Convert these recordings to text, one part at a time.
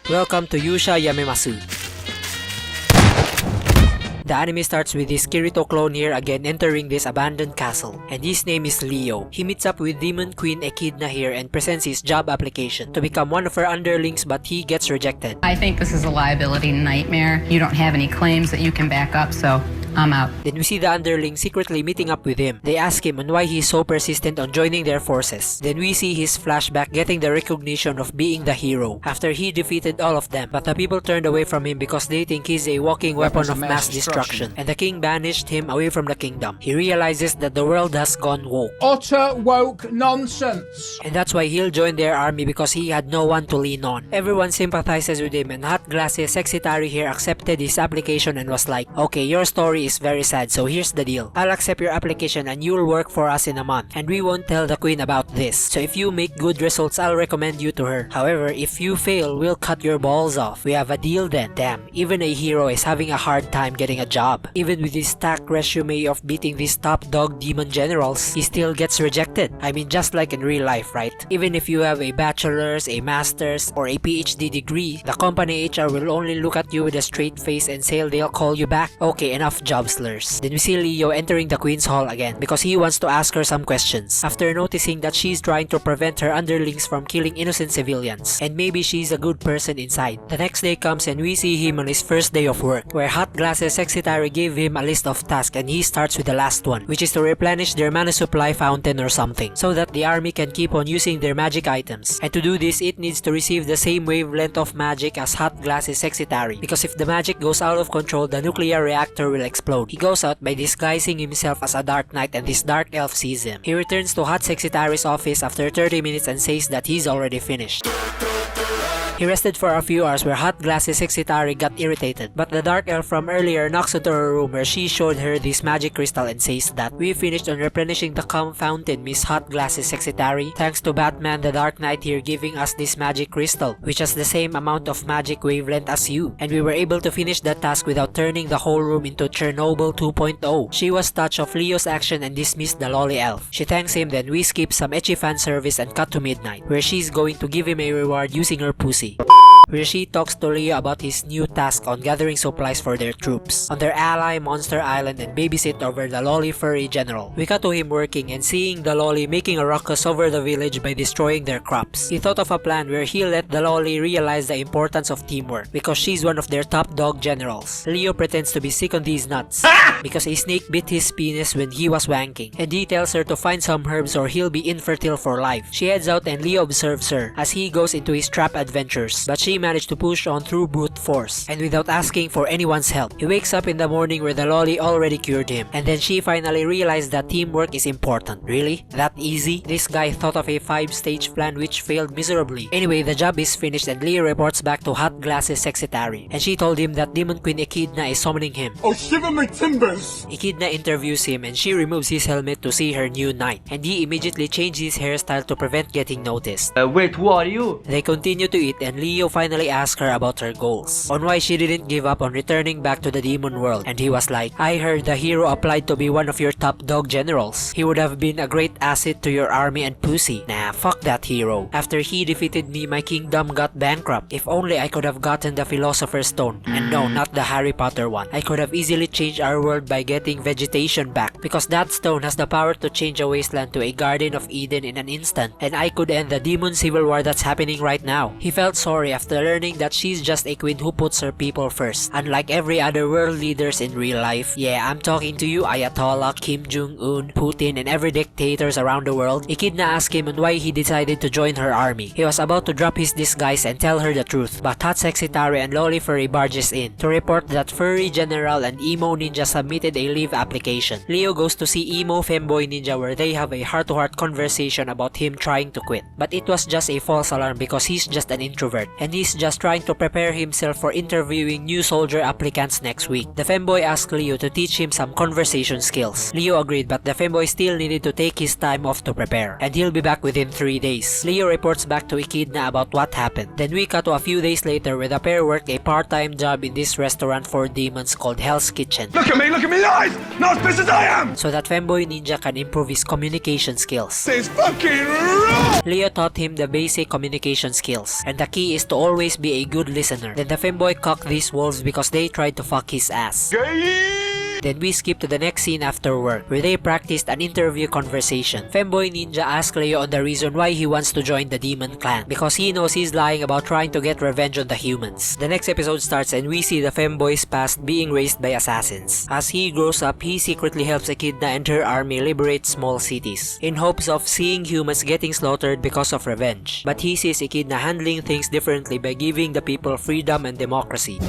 Welcome to Yusha Yamemasu. The anime starts with this Kirito clone here again entering this abandoned castle, and his name is Leo. He meets up with Demon Queen Echidna here and presents his job application to become one of her underlings, but he gets rejected. I think this is a liability nightmare. You don't have any claims that you can back up, so I'm out. Then we see the underling secretly meeting up with him. They ask him on why he's so persistent on joining their forces. Then we see his flashback getting the recognition of being the hero after he defeated all of them, but the people turned away from him because they think he's a walking weapon of mass destruction, and the king banished him away from the kingdom. He realizes that the world has gone woke. Utter woke nonsense. And that's why he'll join their army because he had no one to lean on. Everyone sympathizes with him, and Hot Glasses Sexitari here accepted his application and was like, okay, your story is very sad, so here's the deal. I'll accept your application and you'll work for us in a month, and we won't tell the queen about this. So if you make good results, I'll recommend you to her. However, if you fail, we'll cut your balls off. We have a deal then. Damn, even a hero is having a hard time getting a job. Even with his stacked resume of beating these top dog demon generals, he still gets rejected. I mean, just like in real life, right? Even if you have a bachelor's, a master's, or a PhD degree, the company HR will only look at you with a straight face and say they'll call you back. Okay, enough job slurs. Then we see Leo entering the queen's hall again because he wants to ask her some questions after noticing that she's trying to prevent her underlings from killing innocent civilians, and maybe she's a good person inside. The next day comes and we see him on his first day of work, where Hot Glasses Sexitari gave him a list of tasks, and he starts with the last one, which is to replenish their mana supply fountain or something, so that the army can keep on using their magic items. And to do this, it needs to receive the same wavelength of magic as Hot Glasses Sexitari, because if the magic goes out of control, the nuclear reactor will explode. He goes out by disguising himself as a dark knight, and this dark elf sees him. He returns to Hot Sexitari's office after 30 minutes and says that he's already finished. He rested for a few hours where Hot Glasses Sexitari got irritated, but the dark elf from earlier knocks into her room where she showed her this magic crystal and says that we finished on replenishing the calm fountain, Miss Hot Glasses Sexitari, thanks to Batman the Dark Knight here giving us this magic crystal, which has the same amount of magic wavelength as you, and we were able to finish the task without turning the whole room into Chernobyl 2.0. She was touched of Leo's action and dismissed the lolly elf. She thanks him, then we skip some ecchi fan service and cut to midnight, where she's going to give him a reward using her pussy, where she talks to Leo about his new task on gathering supplies for their troops on their ally Monster Island and babysit over the lolly furry general. We cut to him working and seeing the lolly making a ruckus over the village by destroying their crops. He thought of a plan where he'll let the lolly realize the importance of teamwork because she's one of their top dog generals. Leo pretends to be sick on these nuts because a snake bit his penis when he was wanking, and he tells her to find some herbs or he'll be infertile for life. She heads out and Leo observes her as he goes into his trap adventures, but she managed to push on through brute force and without asking for anyone's help. He wakes up in the morning where the lolly already cured him, and then she finally realized that teamwork is important. Really? That easy? This guy thought of a 5-stage plan which failed miserably. Anyway, the job is finished and Leo reports back to Hot Glasses Sexitari, and she told him that Demon Queen Echidna is summoning him. Oh, shiver my timbers! Echidna interviews him and she removes his helmet to see her new knight, and he immediately changes his hairstyle to prevent getting noticed. Wait, who are you? They continue to eat and Leo finally asks her about her goals, on why she didn't give up on returning back to the demon world, and he was like, I heard the hero applied to be one of your top dog generals. He would have been a great asset to your army and pussy. Nah, fuck that hero. After he defeated me, my kingdom got bankrupt. If only I could have gotten the Philosopher's Stone, and no, not the Harry Potter one. I could have easily changed our world by getting vegetation back, because that stone has the power to change a wasteland to a Garden of Eden in an instant, and I could end the demon civil war that's happening right now. He felt sorry after learning that she's just a queen who puts her people first, unlike every other world leaders in real life. Yeah, I'm talking to you Ayatollah, Kim Jong-un, Putin, and every dictators around the world. Echidna asked him on why he decided to join her army. He was about to drop his disguise and tell her the truth, but Hot Sexitari and Lolly Furry barges in to report that Furry General and Emo Ninja submitted a leave application. Leo goes to see Emo Femboy Ninja where they have a heart-to-heart conversation about him trying to quit, but it was just a false alarm because he's just an introvert, and he's just trying to prepare himself for interviewing new soldier applicants next week. The femboy asked Leo to teach him some conversation skills. Leo agreed, but the femboy still needed to take his time off to prepare, and he'll be back within 3 days. Leo reports back to Echidna about what happened. Then we cut to a few days later where the pair worked a part-time job in this restaurant for demons called Hell's Kitchen. Look at me in the eyes! Not as pissed as I am! So that femboy ninja can improve his communication skills. This is fucking raw! Leo taught him the basic communication skills, and the key is to always always be a good listener. Then the femboy cocked these wolves because they tried to fuck his ass. Then we skip to the next scene after work, where they practiced an interview conversation. Femboy Ninja asks Leo on the reason why he wants to join the demon clan, because he knows he's lying about trying to get revenge on the humans. The next episode starts and we see the femboy's past being raised by assassins. As he grows up, he secretly helps Echidna and her army liberate small cities, in hopes of seeing humans getting slaughtered because of revenge. But he sees Echidna handling things differently by giving the people freedom and democracy.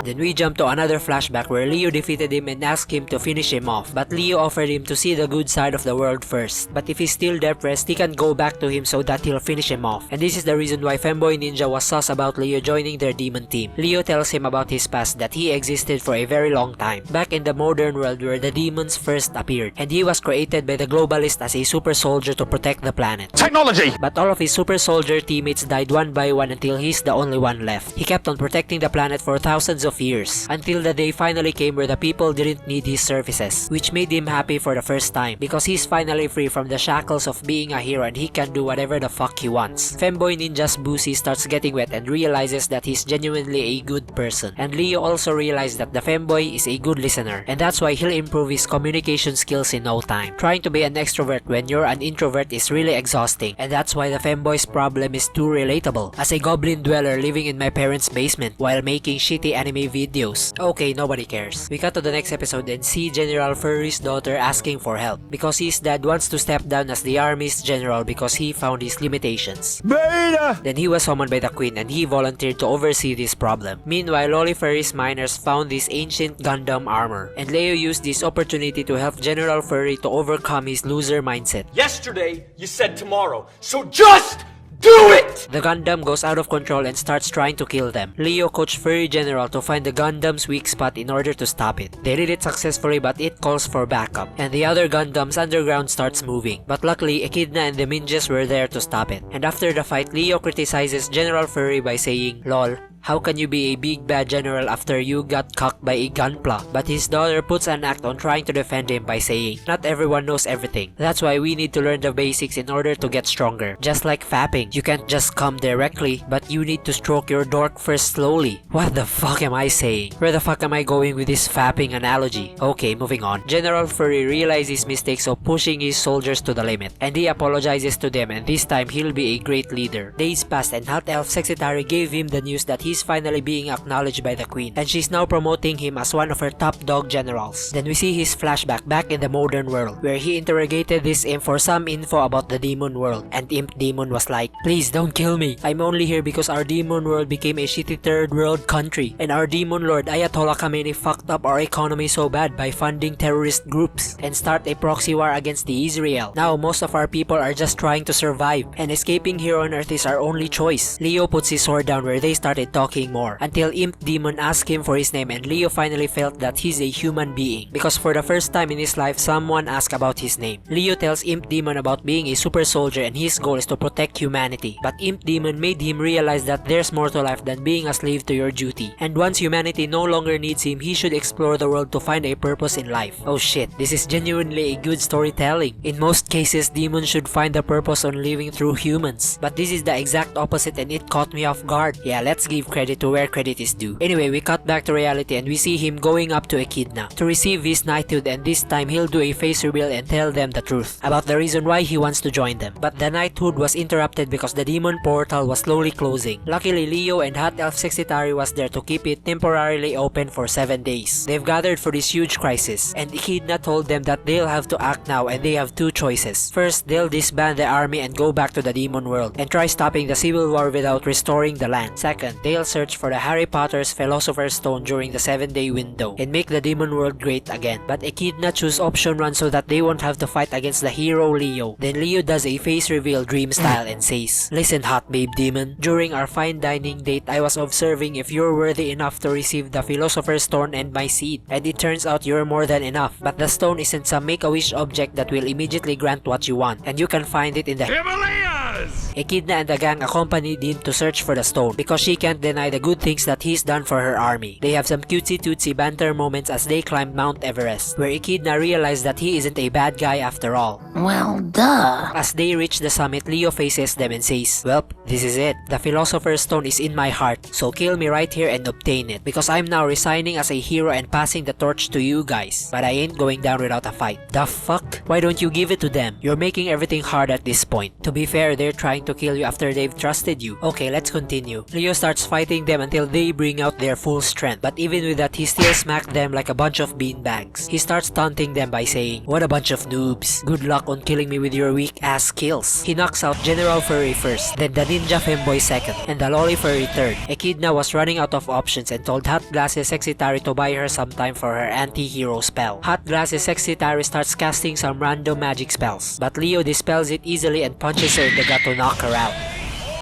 Then we jump to another flashback where Leo defeated him and asked him to finish him off, but Leo offered him to see the good side of the world first. But if he's still depressed, he can go back to him so that he'll finish him off. And this is the reason why Femboy Ninja was sus about Leo joining their demon team. Leo tells him about his past, that he existed for a very long time, back in the modern world where the demons first appeared, and he was created by the globalists as a super soldier to protect the planet. Technology! But all of his super soldier teammates died one by one until he's the only one left. He kept on protecting the planet for thousands of years, until the day finally came where the people didn't need his services, which made him happy for the first time, because he's finally free from the shackles of being a hero and he can do whatever the fuck he wants. Femboy Ninja's boozy starts getting wet and realizes that he's genuinely a good person, and Leo also realizes that the femboy is a good listener, and that's why he'll improve his communication skills in no time. Trying to be an extrovert when you're an introvert is really exhausting, and that's why the femboy's problem is too relatable. As a goblin dweller living in my parents' basement while making shitty anime videos. Okay, nobody cares. We cut to the next episode and see General Furry's daughter asking for help, because his dad wants to step down as the army's general because he found his limitations. Beta! Then he was summoned by the queen and he volunteered to oversee this problem. Meanwhile, Lolly Furry's miners found this ancient Gundam armor, and Leo used this opportunity to help General Furry to overcome his loser mindset. Yesterday, you said tomorrow, so just do it! The Gundam goes out of control and starts trying to kill them. Leo coached Furry General to find the Gundam's weak spot in order to stop it. They did it successfully, but it calls for backup, and the other Gundam's underground starts moving. But luckily, Echidna and the ninjas were there to stop it. And after the fight, Leo criticizes General Furry by saying, "Lol, how can you be a big bad general after you got cocked by a gunpla?" But his daughter puts an act on trying to defend him by saying, "Not everyone knows everything. That's why we need to learn the basics in order to get stronger. Just like fapping, you can't just come directly, but you need to stroke your dork first slowly." What the fuck am I saying? Where the fuck am I going with this fapping analogy? Okay, moving on. General Furry realizes his mistakes of pushing his soldiers to the limit, and he apologizes to them, and this time he'll be a great leader. Days passed and Hot Elf Secretary gave him the news that he's finally being acknowledged by the queen, and she's now promoting him as one of her top dog generals. Then we see his flashback back in the modern world, where he interrogated this imp for some info about the demon world, and Imp Demon was like, "Please don't kill me. I'm only here because our demon world became a shitty third world country, and our demon lord Ayatollah Khamenei fucked up our economy so bad by funding terrorist groups and start a proxy war against the Israel. Now most of our people are just trying to survive, and escaping here on Earth is our only choice." Leo puts his sword down where they started talking more, until Imp Demon asked him for his name, and Leo finally felt that he's a human being, because for the first time in his life someone asked about his name. Leo tells Imp Demon about being a super soldier and his goal is to protect humanity, but Imp Demon made him realize that there's more to life than being a slave to your duty, and once humanity no longer needs him, he should explore the world to find a purpose in life. Oh shit, this is genuinely a good storytelling. In most cases, demons should find the purpose on living through humans, but this is the exact opposite and it caught me off guard. Yeah, let's give credit to where credit is due. Anyway, we cut back to reality and we see him going up to Echidna to receive his knighthood, and this time he'll do a face reveal and tell them the truth about the reason why he wants to join them. But the knighthood was interrupted because the demon portal was slowly closing. Luckily, Leo and Hot Elf Secretary was there to keep it temporarily open for 7 days. They've gathered for this huge crisis, and Echidna told them that they'll have to act now and they have two choices. First, they'll disband the army and go back to the demon world and try stopping the civil war without restoring the land. Second, they'll search for the Harry Potter's Philosopher's Stone during the 7-day window and make the demon world great again. But Echidna chose option 1 so that they won't have to fight against the hero Leo. Then Leo does a face reveal dream style and says, "Listen, hot babe demon, during our fine dining date I was observing if you're worthy enough to receive the Philosopher's Stone and my seed, and it turns out you're more than enough. But the stone isn't some make-a-wish object that will immediately grant what you want, and you can find it in the Himalayas! Echidna and the gang accompanied him to search for the stone because she can't deny the good things that he's done for her army. They have some cutesy-tootsie banter moments as they climb Mount Everest, where Echidna realized that he isn't a bad guy after all. Well, duh. As they reach the summit, Leo faces them and says, "Welp, this is it. The Philosopher's Stone is in my heart, so kill me right here and obtain it, because I'm now resigning as a hero and passing the torch to you guys. But I ain't going down without a fight." The fuck? Why don't you give it to them? You're making everything hard at this point. To be fair, they're trying to kill you after they've trusted you. Okay, let's continue. Leo starts fighting them until they bring out their full strength, but even with that, he still smacked them like a bunch of beanbags. He starts taunting them by saying, "What a bunch of noobs. Good luck on killing me with your weak ass skills." He knocks out General Furry first, then the Ninja Femboy second, and the Lolly Furry third. Echidna was running out of options and told Hot Glasses Sexy Tari to buy her some time for her anti-hero spell. Hot Glasses Sexy Tari starts casting some random magic spells, but Leo dispels it easily and punches her in the gut to knock her out.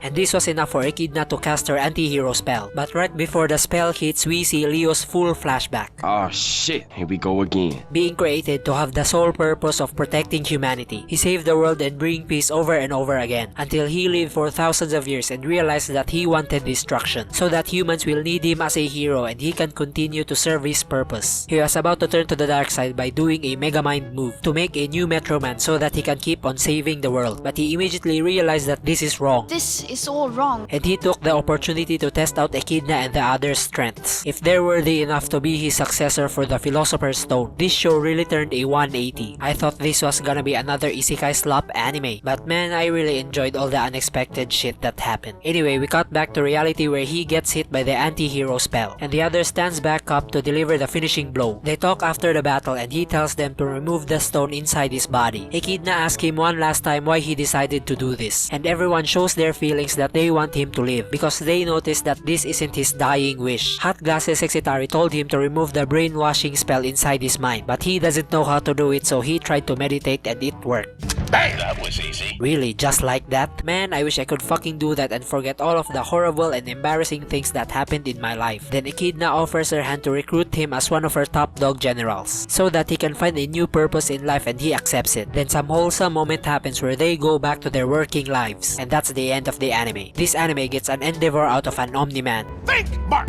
And this was enough for Echidna to cast her anti-hero spell. But right before the spell hits, we see Leo's full flashback. Oh shit, here we go again. Being created to have the sole purpose of protecting humanity. He saved the world and bring peace over and over again, until he lived for thousands of years and realized that he wanted destruction, so that humans will need him as a hero and he can continue to serve his purpose. He was about to turn to the dark side by doing a Megamind move to make a new Metro Man so that he can keep on saving the world, but he immediately realized that this is wrong. This is all wrong. And he took the opportunity to test out Echidna and the others' strengths. If they're worthy enough to be his successor for the Philosopher's Stone. This show really turned a 180. I thought this was gonna be another isekai slop anime, but man, I really enjoyed all the unexpected shit that happened. Anyway, we cut back to reality where he gets hit by the anti-hero spell, and the other stands back up to deliver the finishing blow. They talk after the battle and he tells them to remove the stone inside his body. Echidna asks him one last time why he decided to do this, and everyone shows their feelings that they want him to live because they notice that this isn't his dying wish. Hot Glasses Sexy Tari told him to remove the brainwashing spell inside his mind, but he doesn't know how to do it, so he tried to meditate and it worked. Bang! That was easy. Really, just like that? Man, I wish I could fucking do that and forget all of the horrible and embarrassing things that happened in my life. Then Echidna offers her hand to recruit him as one of her top dog generals, so that he can find a new purpose in life, and he accepts it. Then some wholesome moment happens where they go back to their working lives, and that's the end of the anime. This anime gets an endeavor out of an Omni-Man. Think, Mark!